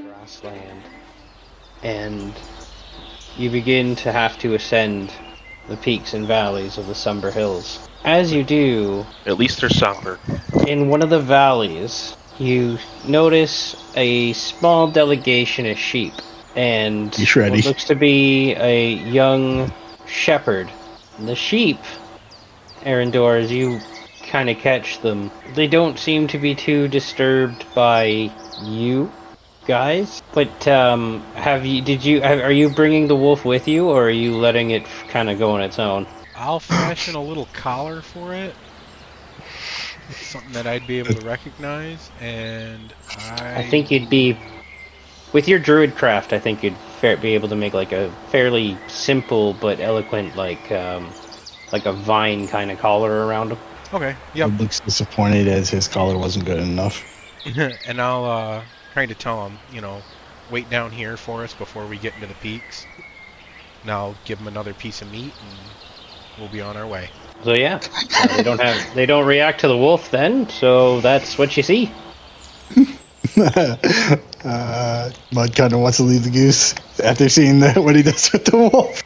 Grassland. And you begin to have to ascend the peaks and valleys of the Somber Hills. As you do, At least they're somber. in one of the valleys, you notice a small delegation of sheep and what looks to be a young shepherd. And the sheep, Arendor, as you kind of catch them, they don't seem to be too disturbed by you guys. But are you bringing the wolf with you, or are you letting it kind of go on its own? I'll fashion a little collar for it. It's something that I'd be able to recognize, and I think you'd be, with your druid craft, I think you'd be able to make like a fairly simple but eloquent, like a vine kind of collar around him. Okay, yep. He looks disappointed as his collar wasn't good enough. And I'll kind of tell him, wait down here for us before we get into the peaks. And I'll give him another piece of meat, and we'll be on our way. So yeah, they don't react to the wolf then, so that's what you see. Mud kind of wants to leave the goose after seeing what he does with the wolf.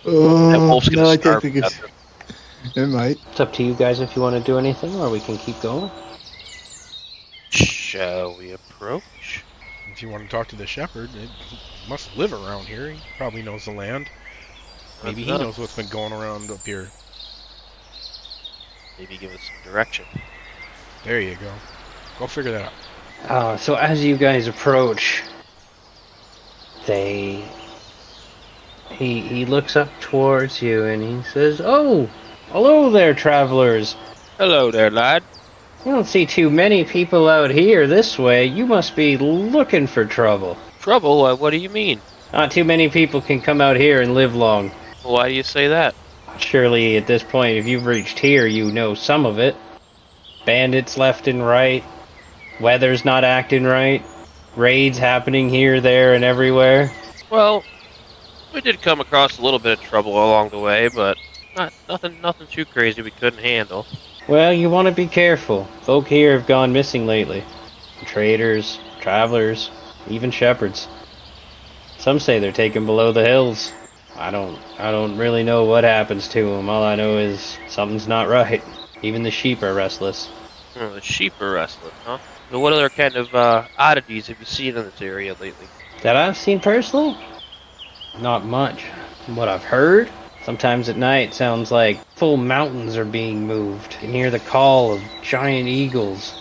That wolf's gonna starve the goose. It might. It's up to you guys if you want to do anything, or we can keep going. Shall we approach? If you want to talk to the shepherd, he must live around here. He probably knows the land. Maybe he knows what's been going around up here. Maybe give us some direction. There you go. Go figure that out. So as you guys approach, he looks up towards you and he says, "Oh, hello there, travelers. Hello there, lad. I don't see too many people out here this way. You must be looking for trouble." Trouble? What do you mean? Not too many people can come out here and live long. Why do you say that? Surely at this point, if you've reached here, you know some of it. Bandits left and right. Weather's not acting right. Raids happening here, there, and everywhere. Well, we did come across a little bit of trouble along the way, but nothing too crazy we couldn't handle. Well, you want to be careful. Folk here have gone missing lately. Traders, travelers, even shepherds. Some say they're taken below the hills. I don't really know what happens to them. All I know is something's not right. Even the sheep are restless. Oh, the sheep are restless, huh? So what other kind of oddities have you seen in this area lately? That I've seen personally? Not much. From what I've heard, sometimes at night it sounds like full mountains are being moved. You hear the call of giant eagles.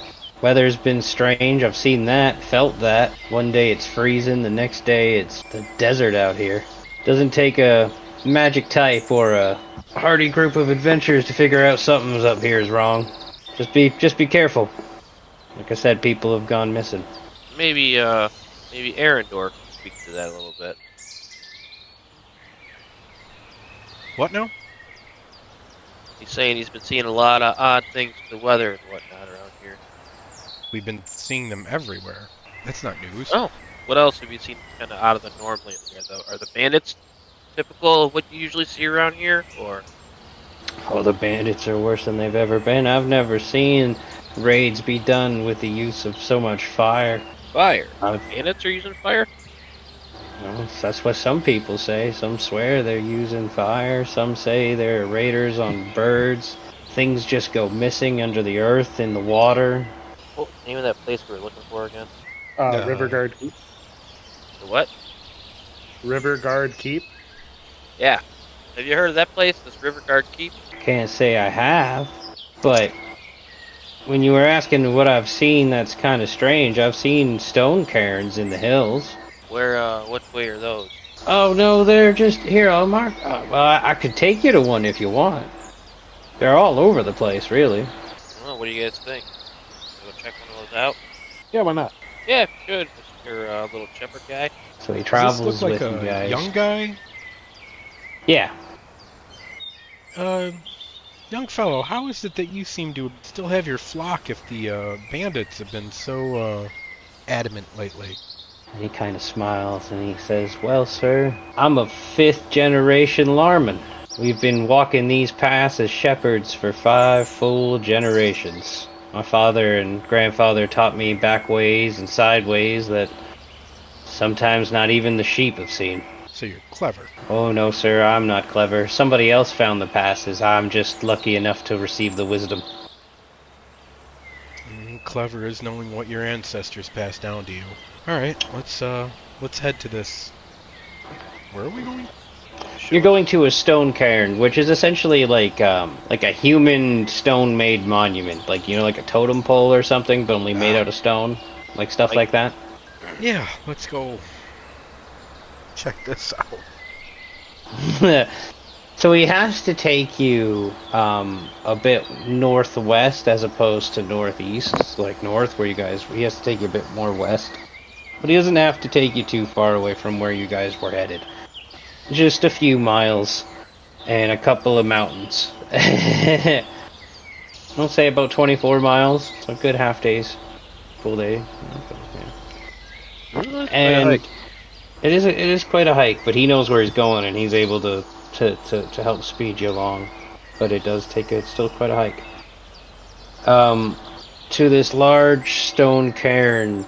Weather's been strange. I've seen that, felt that. One day it's freezing, the next day it's the desert out here. Doesn't take a magic type or a hardy group of adventurers to figure out something's up here is wrong. Just be careful. Like I said, people have gone missing. Maybe Arendor can speak to that a little bit. What now? He's saying he's been seeing a lot of odd things with the weather and whatnot around here. We've been seeing them everywhere. That's not news. Oh, what else have you seen kind of out of the norm lately? Are the bandits typical of what you usually see around here, or? Oh, the bandits are worse than they've ever been. I've never seen raids be done with the use of so much fire. Fire? Bandits are using fire? Well, that's what some people say. Some swear they're using fire. Some say they're raiders on birds. Things just go missing under the earth, in the water. What's the name of that place we were looking for again? River Guard Keep. The what? River Guard Keep. Yeah. Have you heard of that place, this River Guard Keep? Can't say I have, but when you were asking what I've seen that's kind of strange, I've seen stone cairns in the hills. Where, what way are those? Oh no, they're just here. I'll mark. Well, I could take you to one if you want. They're all over the place, really. Well, what do you guys think? Go check one of those out? Yeah, why not? Yeah, good. Mr. Little shepherd guy. So he Does travels this look like with you a guys. young guy? Yeah. Young fellow, how is it that you seem to still have your flock if the bandits have been so adamant lately? And he kind of smiles and he says, "Well, sir, I'm a 5th generation Larman. We've been walking these paths as shepherds for 5 full generations. My father and grandfather taught me back ways and sideways that sometimes not even the sheep have seen. So you're clever. Oh no, sir, I'm not clever. Somebody else found the passes. I'm just lucky enough to receive the wisdom. Clever is knowing what your ancestors passed down to you. Alright, let's head to this. Where are we going? You're going to a stone cairn, which is essentially like a human stone-made monument, like like a totem pole or something, but only made out of stone, like stuff like that. Yeah, let's go check this out. So he has to take you a bit northwest as opposed to northeast. It's like north where he has to take you a bit more west. But he doesn't have to take you too far away from where you guys were headed. Just a few miles and a couple of mountains. I'll say about 24 miles. So good half days. Full day. And it is quite a hike, but he knows where he's going and he's able to help speed you along. But it's still quite a hike. To this large stone cairn,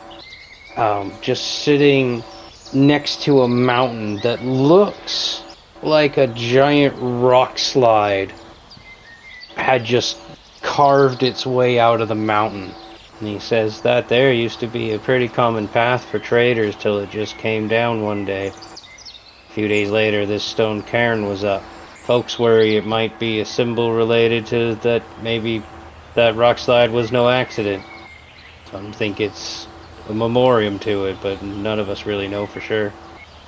just sitting next to a mountain that looks like a giant rock slide had just carved its way out of the mountain. And he says that there used to be a pretty common path for traders till it just came down one day. A few days later, this stone cairn was up. Folks worry it might be a symbol related to that, maybe that rock slide was no accident. Some think it's a memoriam to it, but none of us really know for sure.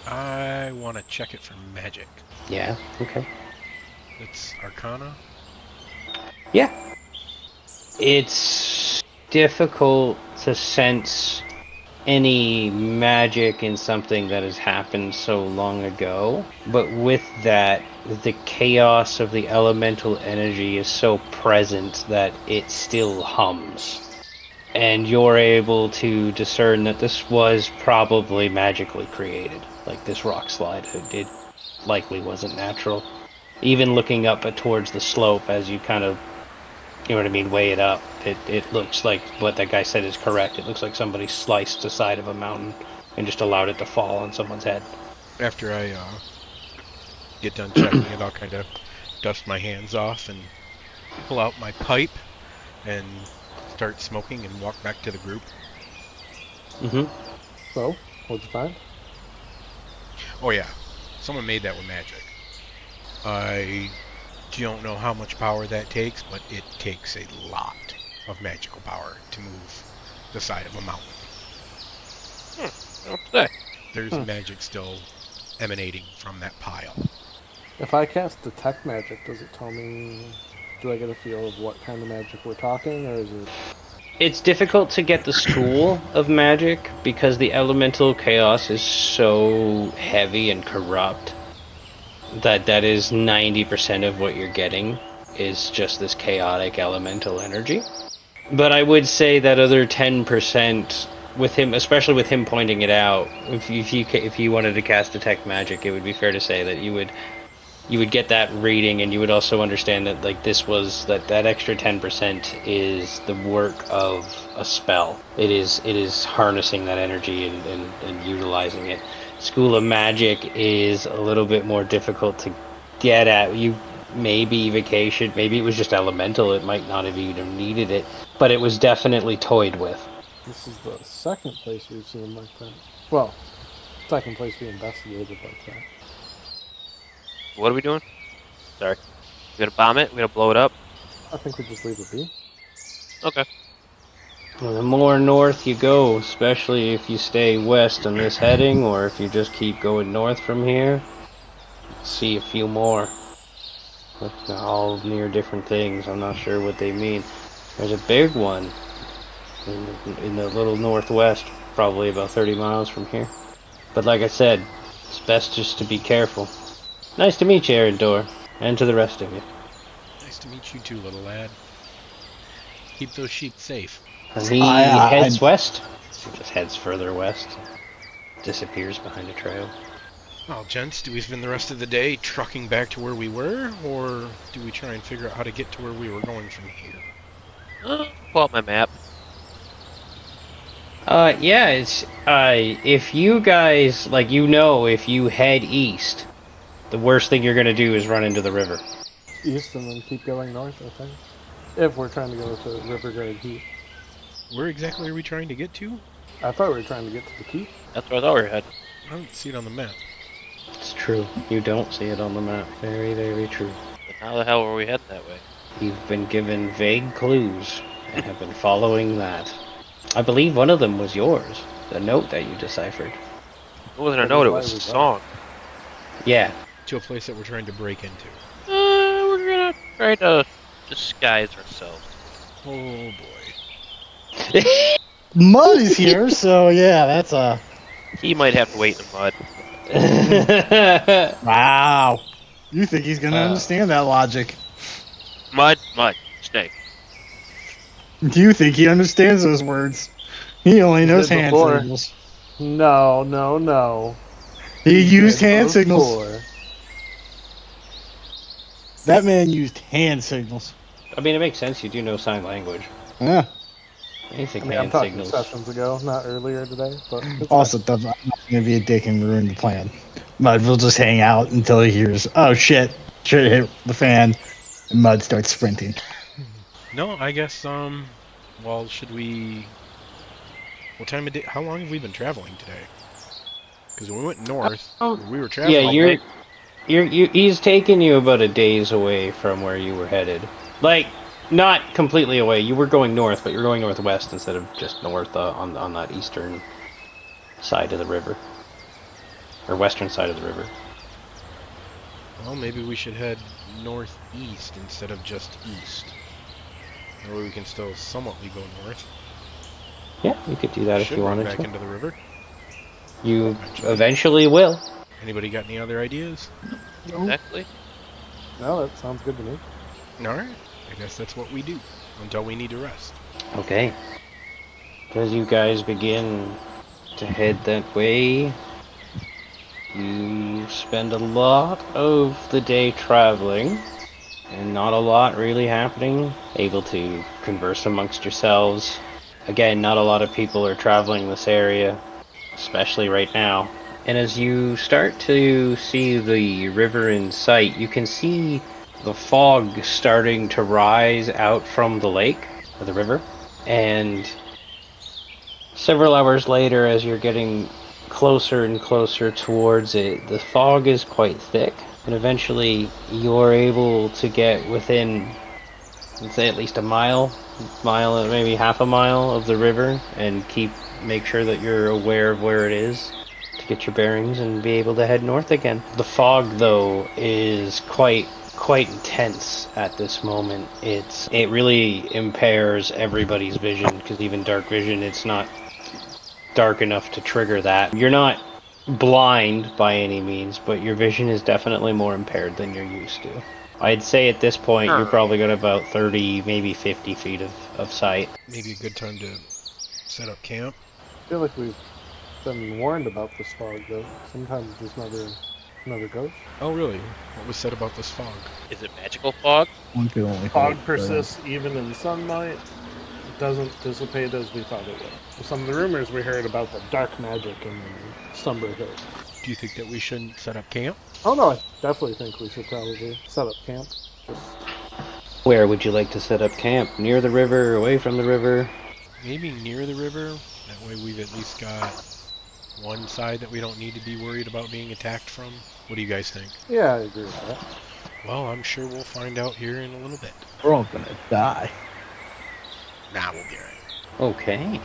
I want to check it for magic. Yeah, okay. It's Arcana? Yeah. It's difficult to sense any magic in something that has happened so long ago, but with that, the chaos of the elemental energy is so present that it still hums. And you're able to discern that this was probably magically created. Like this rock slide, it likely wasn't natural. Even looking up towards the slope as you kind of, weigh it up, it looks like what that guy said is correct. It looks like somebody sliced the side of a mountain and just allowed it to fall on someone's head. After I get done checking it, I'll kind of dust my hands off and pull out my pipe and start smoking and walk back to the group. So, what'd you find? Oh yeah, someone made that with magic. I don't know how much power that takes, but it takes a lot of magical power to move the side of a mountain. There's magic still emanating from that pile. If I cast detect magic, does it tell me? Do I get a feel of what kind of magic we're talking, or is it? It's difficult to get the school of magic because the elemental chaos is so heavy and corrupt that is 90% of what you're getting is just this chaotic elemental energy. But I would say that other 10% with him, especially with him pointing it out, if you wanted to cast detect magic, it would be fair to say that you would get that reading, and you would also understand that that extra 10% is the work of a spell. It is harnessing that energy and utilizing it. School of Magic is a little bit more difficult to get at. You maybe vacation, maybe it was just elemental. It might not have even needed it, but it was definitely toyed with. This is the second place we've seen like that. Well, second place we investigated like that. What are we doing? Sorry. We gotta bomb it? We gotta blow it up? I think we just leave it be. Okay. Well, the more north you go, especially if you stay west on this heading, or if you just keep going north from here, see a few more. But they're all near different things. I'm not sure what they mean. There's a big one in the little northwest, probably about 30 miles from here. But like I said, it's best just to be careful. Nice to meet you, Erendor, and to the rest of you. Nice to meet you too, little lad. Keep those sheep safe. And he heads west. He just heads further west. Disappears behind a trail. Well, gents, do we spend the rest of the day trucking back to where we were, or do we try and figure out how to get to where we were going from here? Pull out my map. Yeah, it's, if you guys, like, if you head east, the worst thing you're gonna do is run into the river. East and then keep going north, I think. If we're trying to go to Riverguard Heat. Where exactly are we trying to get to? I thought we were trying to get to the keep. That's where I thought we were heading. I don't see it on the map. It's true. You don't see it on the map. Very, very true. But how the hell were we heading that way? You've been given vague clues and have been following that. I believe one of them was yours, the note that you deciphered. It wasn't a That note, is it why was we a got song. Yeah. To a place that we're trying to break into. We're gonna try to disguise ourselves. Oh boy. Mud is here, so yeah, that's a He might have to wait in the mud. wow. You think he's gonna understand that logic? Mud, snake. Do you think he understands those words? He only knows did hand before. signals. No. He used did hand signals. before. That man used hand signals. I mean, it makes sense. You do know sign language. Yeah. Anything I mean, I'm hand talking signals. sessions ago, not earlier today. But it's Also, I'm not gonna be a dick and ruin the plan. Mud will just hang out until he hears, "Oh shit hit the fan," and Mud starts sprinting. No, I guess, well, should we... What time of day... How long have we been traveling today? Because when we went north, we were traveling... Yeah, he's taking you about a days away from where you were headed. Like, not completely away. You were going north, but you're going northwest instead of just north on that eastern side of the river. Or western side of the river. Well, maybe we should head northeast instead of just east. Or we can still somewhatly go north. Yeah, you could do that if Should you run wanted back to. into the river. You eventually will. Anybody got any other ideas? Exactly. No, that sounds good to me. Alright, I guess that's what we do. Until we need to rest. Okay. As you guys begin to head that way, you spend a lot of the day traveling, and not a lot really happening. Able to converse amongst yourselves. Again, not a lot of people are traveling this area, especially right now. And as you start to see the river in sight, you can see the fog starting to rise out from the lake, or the river. And several hours later, as you're getting closer and closer towards it, the fog is quite thick. And eventually, you're able to get within, let's say, at least a mile, maybe half a mile of the river, and make sure that you're aware of where it is to get your bearings and be able to head north again. The fog, though, is quite intense at this moment. It really impairs everybody's vision, because even dark vision, it's not dark enough to trigger that. You're not blind by any means, but your vision is definitely more impaired than you're used to. I'd say at this point you're probably got about 30, maybe 50 feet of sight. Maybe a good time to set up camp. I feel like we've been warned about this fog, though. Sometimes it just never goes. Oh really? What was said about this fog? Is it magical fog? One could only Fog hope, persists even in sunlight. It doesn't dissipate as we thought it would. Some of the rumors we heard about the dark magic in the Stumber Hills. Do you think that we shouldn't set up camp? Oh no, I definitely think we should probably set up camp. Just Where would you like to set up camp? Near the river, away from the river? Maybe near the river. That way we've at least got one side that we don't need to be worried about being attacked from. What do you guys think? yeah, I agree with that. Well, I'm sure we'll find out here in a little bit. we're all gonna die. Nah, we'll be alright. Okay.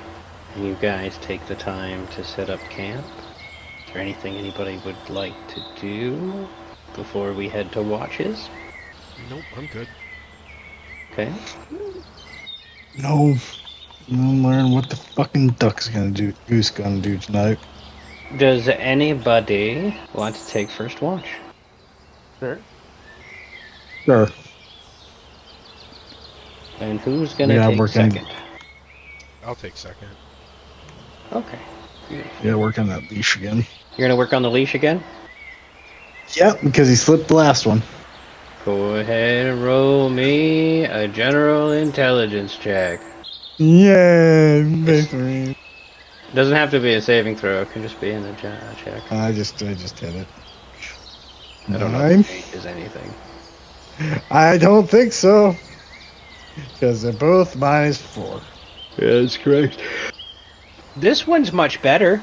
You guys take the time to set up camp. Is there anything anybody would like to do before we head to watches? Nope, I'm good. Okay. No. I'm gonna learn what the fucking goose gonna do tonight. Does anybody want to take first watch? Sure. Sure. And who's gonna Yeah, take working. second? I'll take second. Okay. Yeah, work on that leash again. You're gonna work on the leash again? Yep, because he slipped the last one. Go ahead and roll me a general intelligence check. Yay, victory. Doesn't have to be a saving throw. It can just be in the check. I just hit it. I don't know 9. if it changes anything. I don't think so. Because they're both -4. Yeah, that's correct. This one's much better.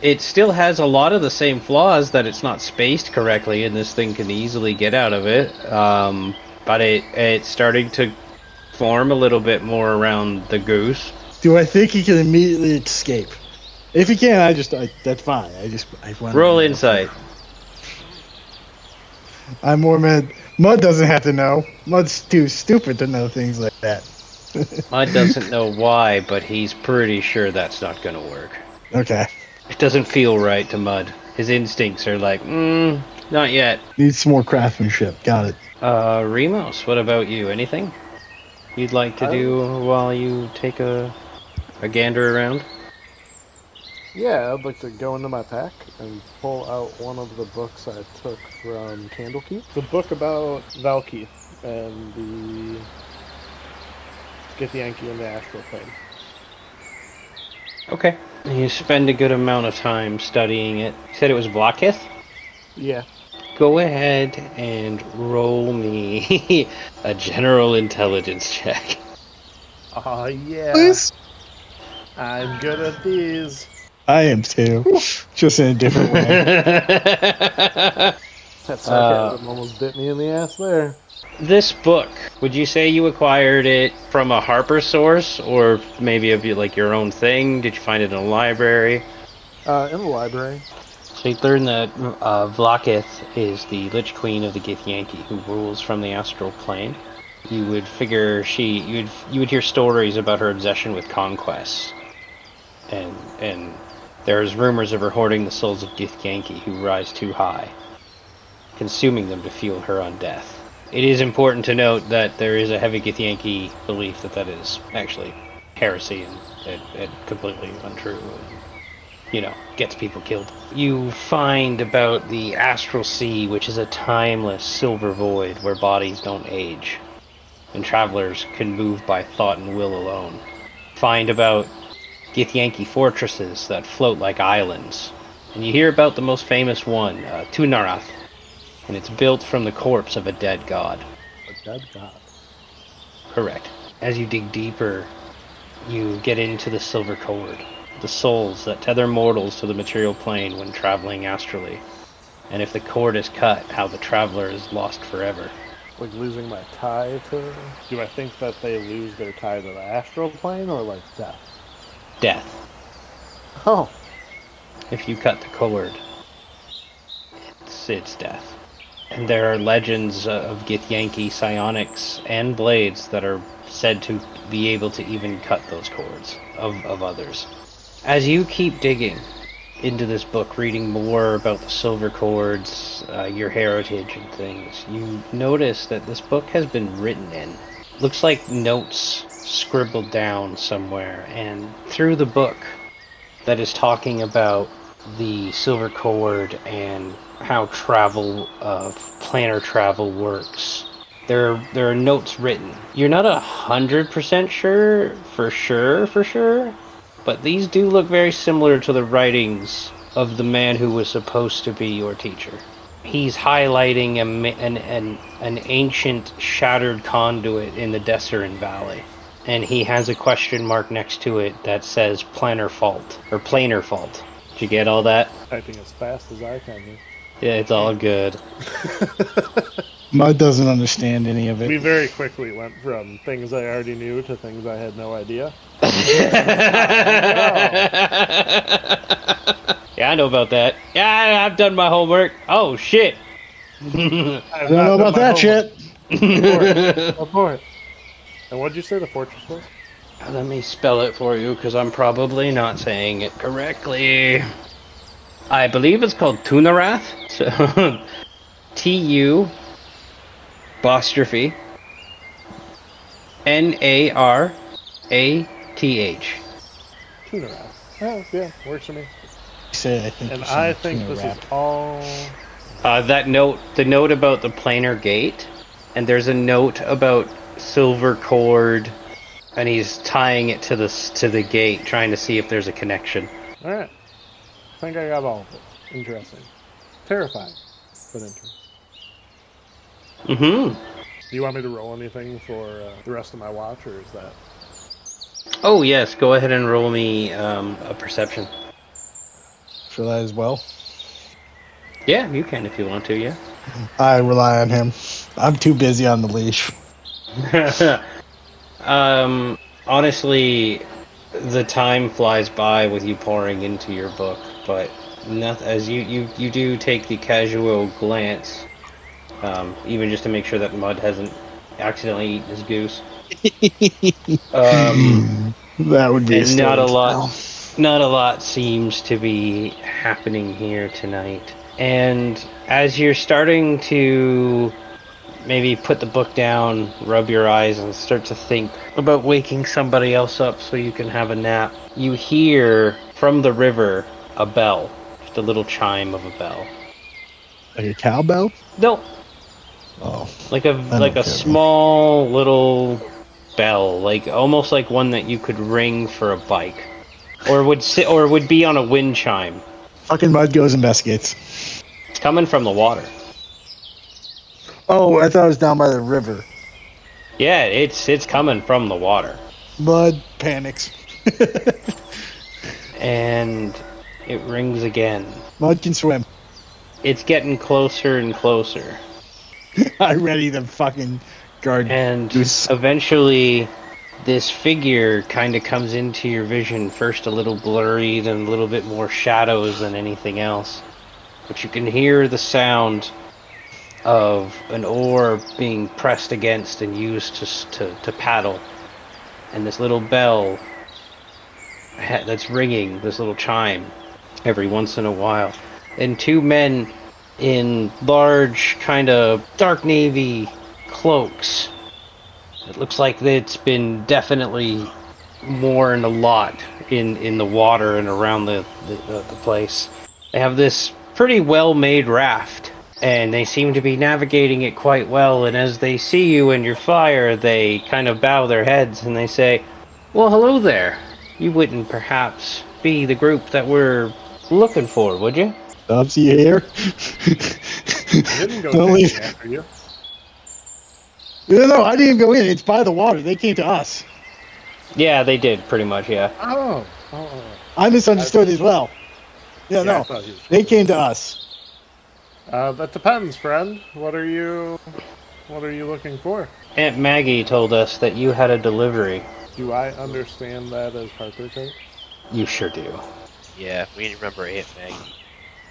It still has a lot of the same flaws that it's not spaced correctly, and this thing can easily get out of it. But it's starting to form a little bit more around the goose. Do I think he can immediately escape? If he can, that's fine. I want Roll insight. I'm more mad. Mud doesn't have to know. Mud's too stupid to know things like that. Mud doesn't know why, but he's pretty sure that's not going to work. Okay. It doesn't feel right to Mud. His instincts are like, not yet. Needs some more craftsmanship. Got it. Remos, what about you? Anything you'd like to do while you take a gander around? Yeah, I'd like to go into my pack and pull out one of the books I took from Candlekeep. It's a book about Valkeith and the Githyanki and the astral plane. Okay. You spend a good amount of time studying it. You said it was Blockith? Yeah. Go ahead and roll me a general intelligence check. Oh, yeah. Please? I'm good at these. I am too. Just in a different way. That sarcasm almost bit me in the ass there. This book, would you say you acquired it from a Harper source, or maybe of like your own thing? Did you find it in a library? In the library. So you learn that Vlakith is the Lich Queen of the Githyanki, who rules from the astral plane. You would figure you would hear stories about her obsession with conquests, and there's rumors of her hoarding the souls of Githyanki who rise too high, consuming them to fuel her own death. It is important to note that there is a heavy Githyanki belief that is actually heresy and completely untrue. And, gets people killed. You find about the astral sea, which is a timeless silver void where bodies don't age, and travelers can move by thought and will alone. Find about Githyanki fortresses that float like islands, and you hear about the most famous one, Tunarath, and it's built from the corpse of a dead god. A dead god. Correct. As you dig deeper, you get into the silver cord, the souls that tether mortals to the material plane when traveling astrally. And if the cord is cut, how the traveler is lost forever. Like losing my tie to... Do I think that they lose their tie to the astral plane, or like death? Death. Oh. If you cut the cord, it's death. And there are legends of Githyanki psionics and blades that are said to be able to even cut those cords of others. As you keep digging into this book, reading more about the silver cords, your heritage and things, you notice that this book has been written in. Looks like notes scribbled down somewhere, and through the book that is talking about the silver cord and how travel, planar travel works. There are notes written. You're not 100% sure, but these do look very similar to the writings of the man who was supposed to be your teacher. He's highlighting an ancient shattered conduit in the Desserin Valley, and he has a question mark next to it that says planar fault. Did you get all that? Typing as fast as I can. Yeah, it's all good. Mud doesn't understand any of it. We very quickly went from things I already knew to things I had no idea. Yeah, I know about that. Yeah, I've done my homework. Oh, shit. I I don't know about that shit. Report. And what did you say the fortress was? Let me spell it for you, because I'm probably not saying it correctly. I believe it's called Tunarath. So, T-U apostrophe N-A-R-A-T-H. Tunarath. Oh, yeah, works for me. I think And I think this is all The note about the planar gate, and there's a note about silver cord, and he's tying it to the gate, trying to see if there's a connection. All right. I think I got all of it. Interesting. Terrifying, but interesting. Mm-hmm. Do you want me to roll anything for the rest of my watch, or is that... Oh, yes. Go ahead and roll me a perception. For that as well. Yeah, you can if you want to, yeah. I rely on him. I'm too busy on the leash. Honestly, the time flies by with you pouring into your book, but as you do take the casual glance, even just to make sure that Mud hasn't accidentally eaten his goose. That would be And not a lot. No. Not a lot seems to be happening here tonight. And as you're starting to maybe put the book down, rub your eyes, and start to think about waking somebody else up so you can have a nap, you hear from the river a bell. Just a little chime of a bell. Like a cowbell? No. Oh. Like a small little bell, like almost like one that you could ring for a bike. Or would be on a wind chime. Fucking Mud goes investigates. It's coming from the water. Oh, I thought it was down by the river. Yeah, it's coming from the water. Mud panics. And it rings again. Mud can swim. It's getting closer and closer. I'm ready to fucking guard. And Goose. eventually, this figure kind of comes into your vision, first a little blurry, then a little bit more shadows than anything else. But you can hear the sound of an oar being pressed against and used to paddle. And this little bell that's ringing, this little chime, every once in a while. And two men in large, kind of dark navy cloaks. It looks like it's been definitely worn a lot in the water and around the place. They have this pretty well-made raft, and they seem to be navigating it quite well, and as they see you and your fire, they kind of bow their heads and they say, "Well, hello there. You wouldn't perhaps be the group that we're looking for, would you?" Dubs, you here? I didn't go Don't leave. chasing after you. No, I didn't go in. It's by the water. They came to us. Yeah, they did, pretty much, yeah. Oh. I misunderstood as well. Yeah, I no. thought he was... They came to us. That depends, friend. What are you looking for? Aunt Maggie told us that you had a delivery. Do I understand that as Harper code? You sure do. Yeah, we remember Aunt Maggie.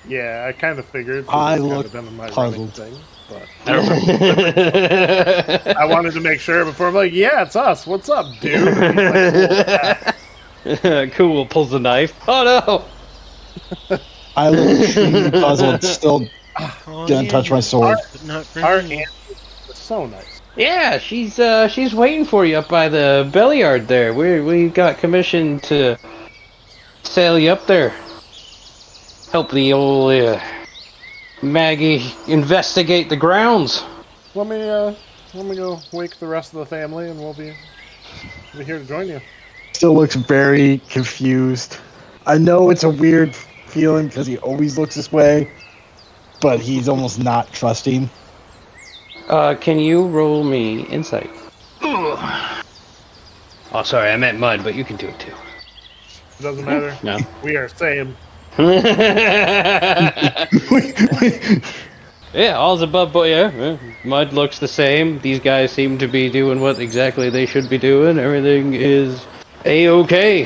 Yeah, I kind of figured. I it's look kind of been my running puzzled. thing, but I wanted to make sure before I'm like, yeah, it's us. What's up, dude? And he's like, Cool, pulls the knife. Oh no! I look extremely puzzled. Still didn't touch my sword. our aunt is so nice. Yeah, she's waiting for you up by the belly yard there. We got commissioned to sail you up there. Help the old Maggie investigate the grounds. Let me go wake the rest of the family, and we'll be here to join you. Still looks very confused. I know it's a weird feeling because he always looks this way, but he's almost not trusting. Can you roll me insight? Oh, sorry, I meant Mud, but you can do it too. It doesn't matter. No. We are same. Yeah, all's above board. Yeah, Mud looks the same. These guys seem to be doing what exactly they should be doing. Everything is A-okay.